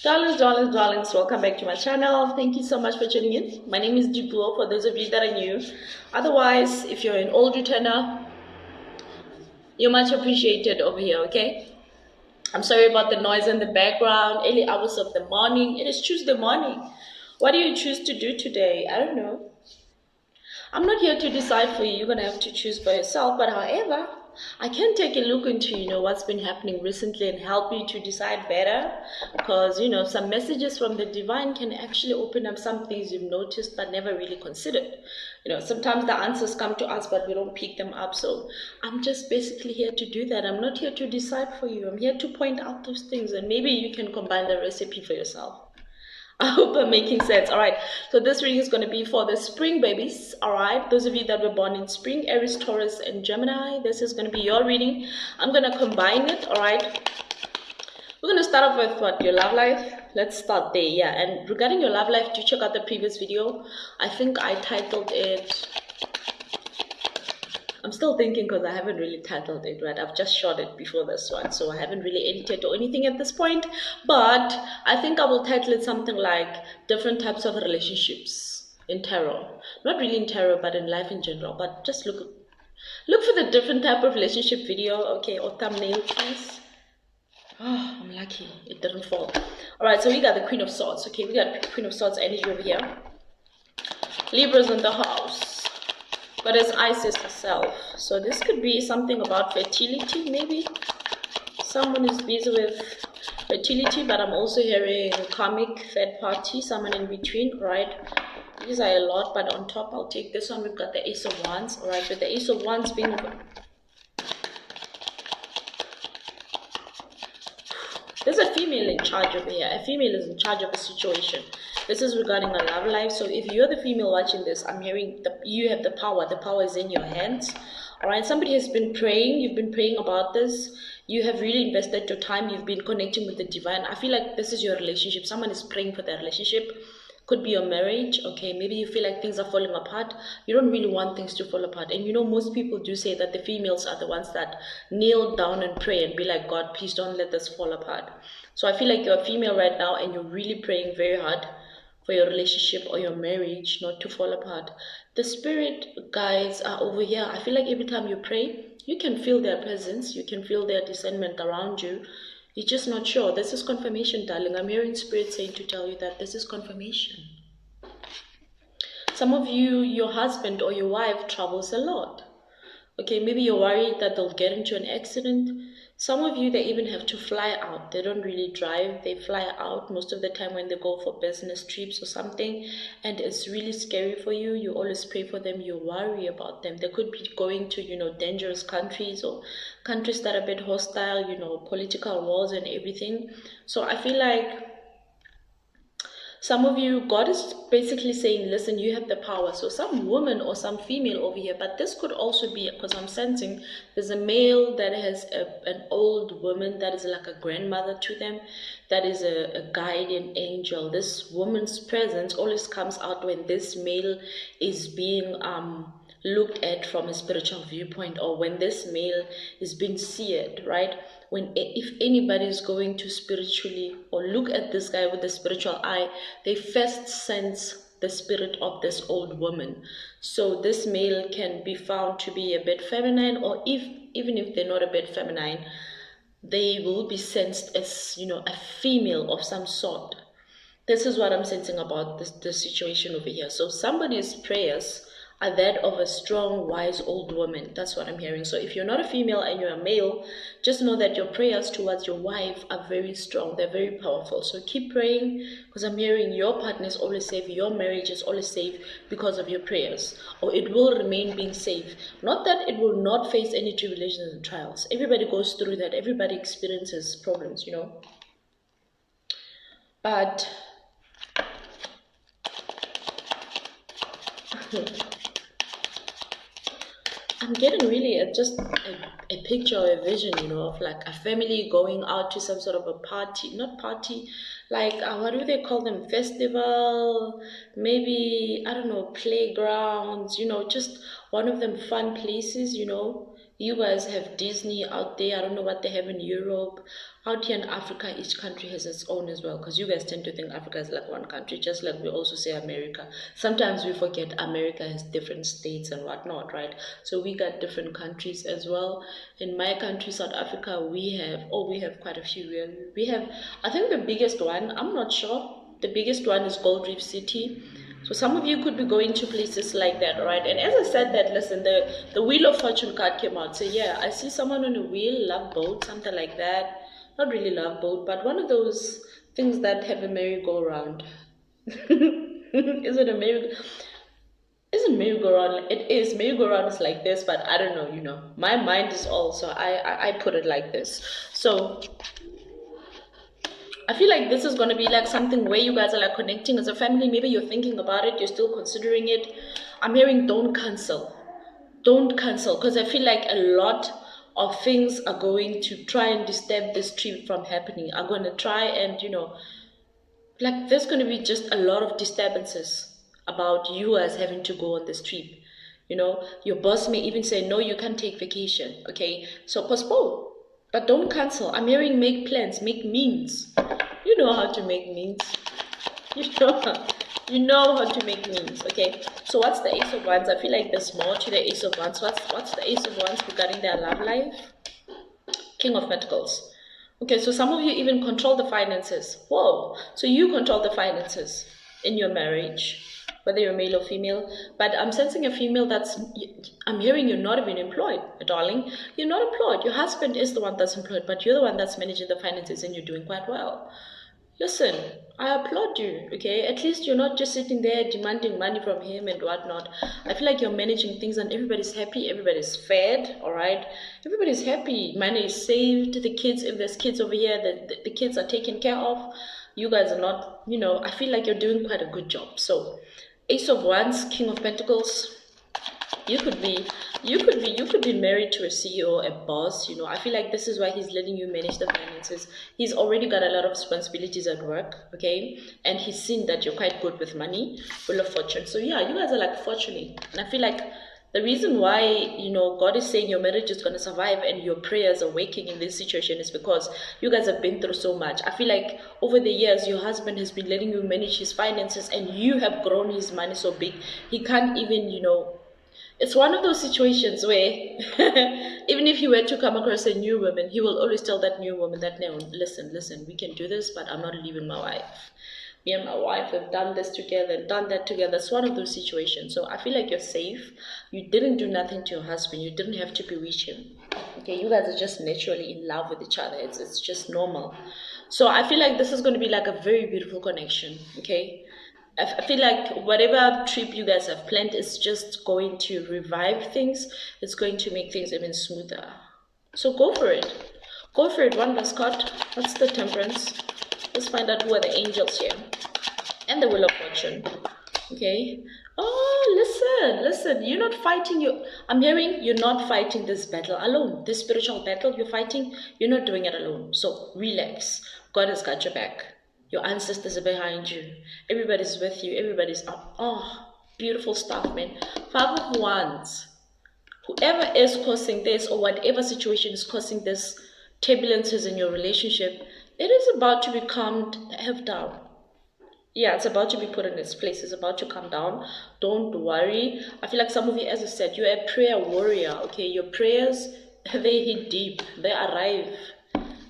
Darlings, welcome back to my channel. Thank you so much for tuning in. My name is Dipuo, for those of you that are new. Otherwise, if you're an old returner, you're much appreciated over here, okay? I'm sorry about the noise in the background, early hours of the morning. It is Tuesday morning. What do you choose to do today? I don't know. I'm not here to decide for you. You're going to have to choose by yourself. But however, I can take a look into, what's been happening recently and help you to decide better. Because, some messages from the divine can actually open up some things you've noticed but never really considered. Sometimes the answers come to us, but we don't pick them up. So I'm just basically here to do that. I'm not here to decide for you. I'm here to point out those things. And maybe you can combine the recipe for yourself. I hope I'm making sense. All right, so this reading is going to be for the spring babies. All right, those of you that were born in spring, Aries, Taurus, and Gemini, this is going to be your reading. I'm going to combine it. All right, we're going to start off with what? Your love life. Let's start there. Yeah, and regarding your love life, do check out the previous video. I think I titled it, I'm still thinking because I haven't really titled it, right? I've just shot it before this one, so I haven't really edited or anything at this point. But I think I will title it something like different types of relationships in tarot. Not really in tarot, but in life in general. But just look for the different type of relationship video, okay, or thumbnail, please. Oh, I'm lucky it didn't fall. All right, so we got the Queen of Swords. Okay, we got Queen of Swords energy over here. Libra's in the house. Goddess Isis herself. So this could be something about fertility, maybe. Someone is busy with fertility, but I'm also hearing karmic, third party, someone in between, right? These are a lot, but on top, I'll take this one. We've got the Ace of Wands, all right? With the Ace of Wands being... There's a female in charge over here. A female is in charge of a situation. This is regarding a love life. So if you're the female watching this, I'm hearing you have the power. The power is in your hands. All right. Somebody has been praying. You've been praying about this. You have really invested your time. You've been connecting with the divine. I feel like this is your relationship. Someone is praying for their relationship. Could be your marriage. Okay. Maybe you feel like things are falling apart. You don't really want things to fall apart. And most people do say that the females are the ones that kneel down and pray and be like, God, please don't let this fall apart. So I feel like you're a female right now and you're really praying very hard for your relationship or your marriage not to fall apart. The spirit guides are over here. I feel like every time you pray, you can feel their presence. You can feel their discernment around you. You're just not sure. This is confirmation, darling. I'm hearing spirit saying to tell you that this is confirmation. Some of you, your husband or your wife travels a lot. Okay, maybe you're worried that they'll get into an accident. Some of you, they even have to fly out. They don't really drive. They fly out most of the time when they go for business trips or something. And it's really scary for you. You always pray for them. You worry about them. They could be going to, dangerous countries or countries that are a bit hostile, political wars and everything. So I feel like some of you, God is basically saying, listen, you have the power. So some woman or some female over here, but this could also be, because I'm sensing there's a male that has an old woman that is like a grandmother to them, that is a guardian angel. This woman's presence always comes out when this male is being looked at from a spiritual viewpoint, or when this male is being seared, right? If anybody is going to spiritually or look at this guy with the spiritual eye, they first sense the spirit of this old woman. So this male can be found to be a bit feminine, or even if they're not a bit feminine, they will be sensed as a female of some sort. This is what I'm sensing about this situation over here. So somebody's prayers are that of a strong, wise old woman. That's what I'm hearing. So if you're not a female and you're a male, just know that your prayers towards your wife are very strong. They're very powerful. So keep praying, because I'm hearing your partner is always safe. Your marriage is always safe because of your prayers, or it will remain being safe. Not that it will not face any tribulations and trials. Everybody goes through that. Everybody experiences problems, But I'm getting really just a picture or a vision, of like a family going out to some sort of a party, not party, like what do they call them, festival, maybe, I don't know, playgrounds, just one of them fun places, You guys have Disney out there. I don't know what they have in Europe. Out here in Africa, each country has its own as well. Because you guys tend to think Africa is like one country, just like we also say America. Sometimes we forget America has different states and whatnot, right? So we got different countries as well. In my country, South Africa, we have quite a few. We have, I think the biggest one, I'm not sure. The biggest one is Gold Reef City. So some of you could be going to places like that, right? And as I said that, listen, the Wheel of Fortune card came out. So yeah, I see someone on a wheel, love boat, something like that. Not really love boat, but one of those things that have a merry-go-round. Is it a merry? Isn't merry-go-round? It is. Merry-go-round is like this, but I don't know. You know, my mind is all. So I put it like this. So I feel like this is going to be like something where you guys are like connecting as a family. Maybe you're thinking about it, you're still considering it. I'm hearing don't cancel. Don't cancel, because I feel like a lot of things are going to try and disturb this trip from happening. Are going to try and, you know, like there's going to be just a lot of disturbances about you guys having to go on this trip. You know, your boss may even say, no, you can't take vacation. Okay, so postpone. But don't cancel. I'm hearing make plans, make means. You know how to make means. You know how to make means. Okay. So what's the Ace of Wands? I feel like there's more to the Ace of Wands. What's the Ace of Wands regarding their love life? King of Pentacles. Okay, so some of you even control the finances. Whoa. So you control the finances in your marriage, whether you're male or female. But I'm sensing a female I'm hearing you're not even employed, darling. You're not employed. Your husband is the one that's employed, but you're the one that's managing the finances and you're doing quite well. Listen, I applaud you, okay? At least you're not just sitting there demanding money from him and whatnot. I feel like you're managing things and everybody's happy, everybody's fed, all right? Everybody's happy. Money is saved. The kids, if there's kids over here, the kids are taken care of. You guys are not, you know, I feel like you're doing quite a good job. So, Ace of Wands, King of Pentacles. You could be married to a CEO, a boss. You know, I feel like this is why he's letting you manage the finances. He's already got a lot of responsibilities at work, okay? And he's seen that you're quite good with money, full of fortune. So yeah, you guys are like fortunate. And I feel like the reason why, you know, God is saying your marriage is going to survive and your prayers are waking in this situation is because you guys have been through so much. I feel like over the years, your husband has been letting you manage his finances and you have grown his money so big, he can't even, you know, it's one of those situations where even if he were to come across a new woman, he will always tell that new woman that, no, listen, we can do this, but I'm not leaving my wife. Me and my wife have done this together and done that together. It's one of those situations. So I feel like you're safe. You didn't do nothing to your husband. You didn't have to bewitch him. Okay, you guys are just naturally in love with each other. It's just normal. So I feel like this is going to be like a very beautiful connection, okay? I feel like whatever trip you guys have planned is just going to revive things. It's going to make things even smoother. So go for it. Go for it. One last card. What's the Temperance? Let's find out who are the angels here. And the Wheel of Fortune. Okay. Oh, listen. You're not fighting. I'm hearing you're not fighting this battle alone. This spiritual battle you're fighting, you're not doing it alone. So relax. God has got your back. Your ancestors are behind you. Everybody's with you. Everybody's up. Oh, beautiful stuff, man. 5 of Wands. Whoever is causing this or whatever situation is causing this turbulences in your relationship, it is about to be calmed down. Yeah, it's about to be put in its place. It's about to come down. Don't worry. I feel like some of you, as I said, you're a prayer warrior. Okay, your prayers, they hit deep. They arrive.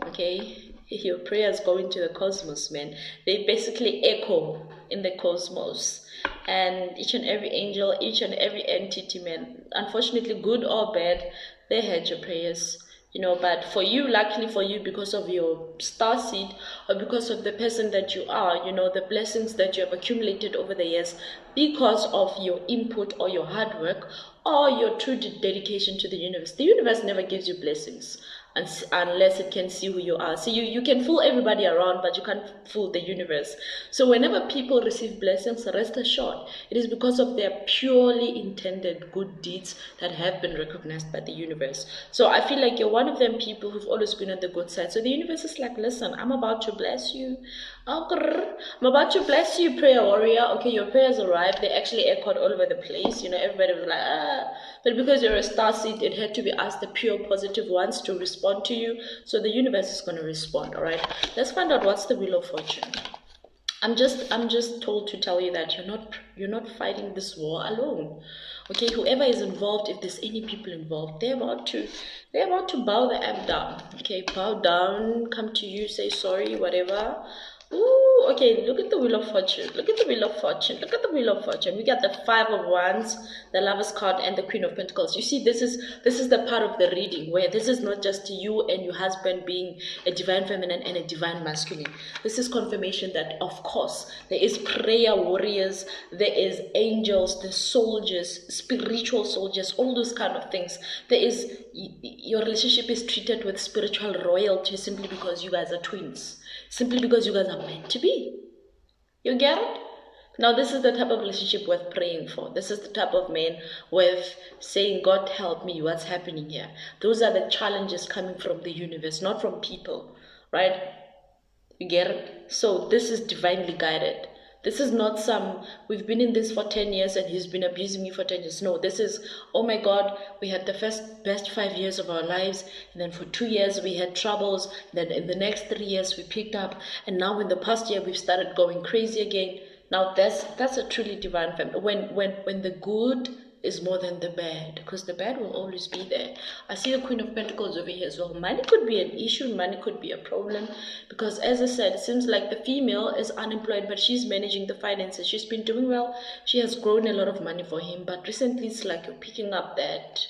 Okay. Your prayers go into the cosmos, man. They basically echo in the cosmos. And each and every angel, each and every entity, man, unfortunately, good or bad, they heard your prayers. You know, but for you, luckily for you, because of your star seed or because of the person that you are, you know, the blessings that you have accumulated over the years because of your input or your hard work or your true dedication to the universe. The universe never gives you blessings. unless it can see who you are. So you can fool everybody around, but you can't fool the universe. So whenever people receive blessings, rest assured, it is because of their purely intended good deeds that have been recognized by the universe. So I feel like you're one of them people who've always been on the good side. So the universe is like, listen, I'm about to bless you. I'm about to bless you, prayer warrior. Okay, your prayers arrived. They actually echoed all over the place. You know, everybody was like, ah. But because you're a star seed, it had to be us, the pure positive ones, to respond to you. So the universe is going to respond. All right, let's find out what's the wheel of fortune. I'm just told to tell you that you're not fighting this war alone. Okay, whoever is involved, if there's any people involved, they're about to bow the app down. Okay, bow down, come to you, say sorry, whatever. Ooh, okay, look at the wheel of fortune. Look at the wheel of fortune. Look at the wheel of fortune. We got the 5 of wands, the Lover's card, and the Queen of Pentacles. You see, this is the part of the reading where this is not just you and your husband being a divine feminine and a divine masculine. This is confirmation that, of course, there is prayer warriors, there is angels, the soldiers, spiritual soldiers, all those kind of things. There is, your relationship is treated with spiritual royalty simply because you guys are twins. Simply because you guys are meant to be. You get it? Now, this is the type of relationship worth praying for. This is the type of man worth saying, God help me, what's happening here? Those are the challenges coming from the universe, not from people, right? You get it? So this is divinely guided. This is not we've been in this for 10 years and he's been abusing me for 10 years. No, this is, oh my God, we had the best 5 years of our lives. And then for 2 years we had troubles. Then in the next 3 years we picked up. And now in the past year we've started going crazy again. Now that's a truly divine family. When the good is more than the bad, because the bad will always be there. I see the Queen of Pentacles over here as well. Money could be an issue, money could be a problem, because as I said, it seems like the female is unemployed, but she's managing the finances. She's been doing well. She has grown a lot of money for him, but recently it's like you're picking up that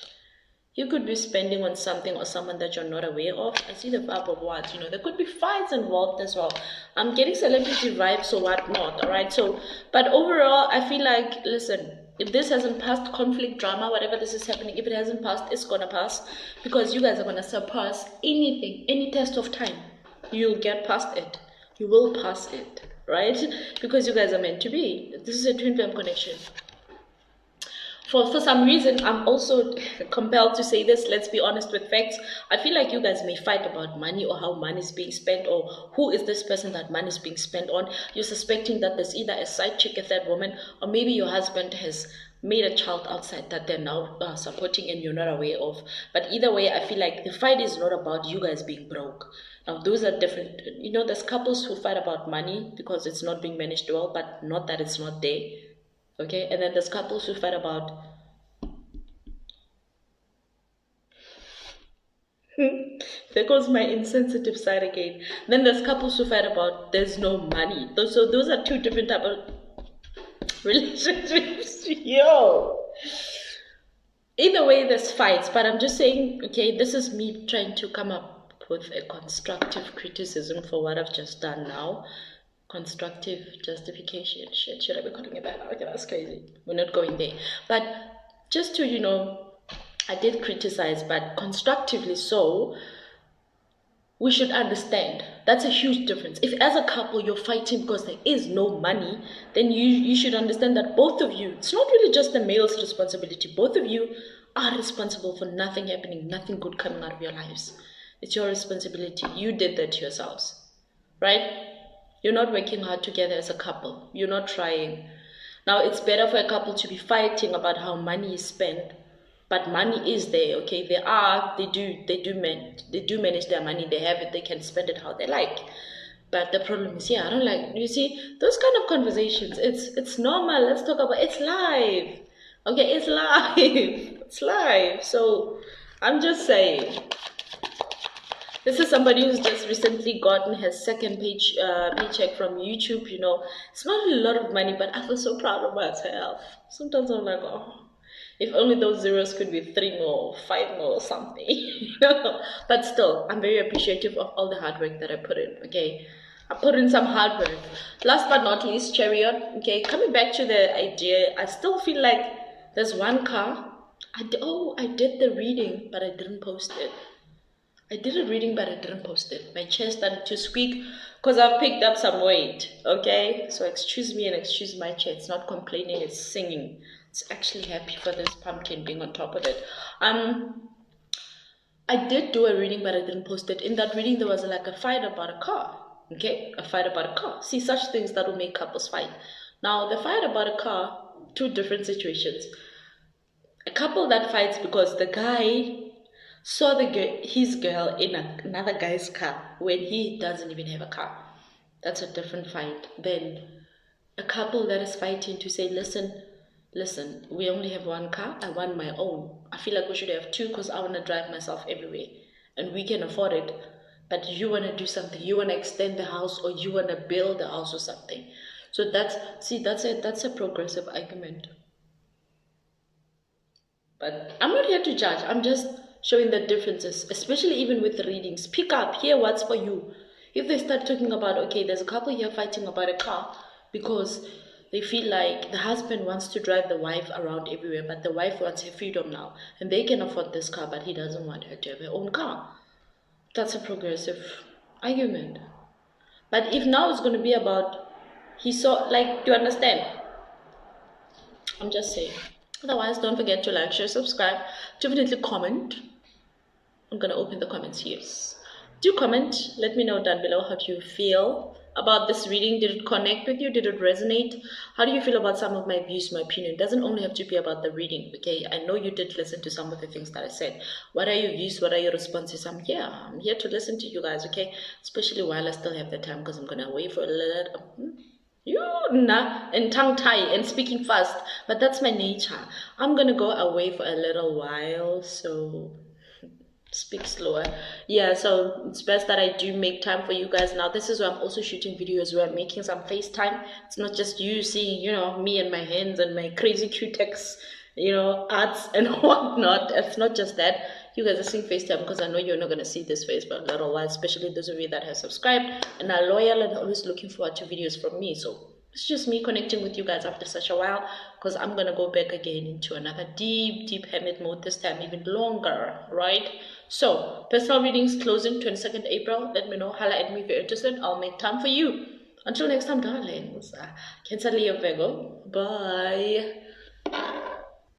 you could be spending on something or someone that you're not aware of. I see the 5 of wands. You know, there could be fights involved as well. I'm getting celebrity vibes or whatnot, all right? So, but overall, I feel like, listen, if this hasn't passed, conflict, drama, whatever this is happening, if it hasn't passed, it's gonna pass, because you guys are gonna surpass anything, any test of time. You'll get past it. You will pass it, right? Because you guys are meant to be. This is a twin flame connection. For some reason, I'm also compelled to say this. Let's be honest with facts. I feel like you guys may fight about money or how money is being spent, or who is this person that money is being spent on. You're suspecting that there's either a side chick, a third woman, or maybe your husband has made a child outside that they're now supporting and you're not aware of. But either way, I feel like the fight is not about you guys being broke. Now, those are different. You know, there's couples who fight about money because it's not being managed well, but not that it's not there. Okay, and then there's couples who fight about there goes my insensitive side again. Then there's couples who fight about there's no money. So those are two different type of relationships. Yo. Either way, there's fights, but I'm just saying, okay, this is me trying to come up with a constructive criticism for what I've just done now. Constructive justification. Shit, should I be calling it that? Okay, that's crazy. We're not going there. But just to, you know, I did criticize, but constructively so, we should understand. That's a huge difference. If as a couple you're fighting because there is no money, then you should understand that both of you, it's not really just the male's responsibility. Both of you are responsible for nothing happening, nothing good coming out of your lives. It's your responsibility. You did that to yourselves, right? You're not working hard together as a couple. You're not trying. Now, it's better for a couple to be fighting about how money is spent, but money is there, okay? They do manage their money. They have it. They can spend it how they like. But the problem is, I don't like. You see, those kind of conversations. It's normal. Let's talk about. It's live, okay? It's live. It's live. So I'm just saying. This is somebody who's just recently gotten his second paycheck from YouTube, you know. It's not a lot of money, but I feel so proud of myself. Sometimes I'm like, oh, if only those zeros could be 3 more, 5 more, or something, you know. But still, I'm very appreciative of all the hard work that I put in, okay. I put in some hard work. Last but not least, Chariot, okay. Coming back to the idea, I still feel like there's one car. I did the reading, but I didn't post it. I did a reading, but I didn't post it. My chest started to squeak because I've picked up some weight. Okay, so excuse me and excuse my chair. It's not complaining; it's singing. It's actually happy for this pumpkin being on top of it. I did do a reading, but I didn't post it. In that reading, there was like a fight about a car. Okay, a fight about a car. See, such things that will make couples fight. Now, the fight about a car, two different situations. A couple that fights because the guy saw his girl in another guy's car when he doesn't even have a car. That's a different fight. Then a couple that is fighting to say, listen, we only have one car. I want my own. I feel like we should have two because I want to drive myself everywhere. And we can afford it. But you want to do something. You want to extend the house or you want to build the house or something. So that's a progressive argument. But I'm not here to judge. I'm just showing the differences, especially even with the readings. Pick up, hear what's for you. If they start talking about, okay, there's a couple here fighting about a car because they feel like the husband wants to drive the wife around everywhere, but the wife wants her freedom now. And they can afford this car, but he doesn't want her to have her own car. That's a progressive argument. But if now it's going to be about, he saw, like, do you understand? I'm just saying. Otherwise, don't forget to like, share, subscribe. Definitely comment. I'm going to open the comments here. Do comment. Let me know down below how do you feel about this reading. Did it connect with you? Did it resonate? How do you feel about some of my views, my opinion? It doesn't only have to be about the reading, okay? I know you did listen to some of the things that I said. What are your views? What are your responses? I'm here to listen to you guys, okay? Especially while I still have the time because I'm going to wait for a little... and tongue tie and speaking fast, but that's my nature. I'm gonna go away for a little while, so speak slower. Yeah, so it's best that I do make time for you guys. Now this is where I'm also shooting videos where I'm making some FaceTime. It's not just you seeing, me and my hands and my crazy cutex, arts and whatnot. It's not just that. You guys are seeing FaceTime because I know you're not going to see this face for a little while, especially those of you that have subscribed and are loyal and always looking forward to videos from me. So it's just me connecting with you guys after such a while because I'm going to go back again into another deep hermit mode, this time even longer, right? So personal readings closing 22nd April. Let me know. Holla at me if you're interested. I'll make time for you. Until next time, darling. Cancer, Leo, Virgo. Bye.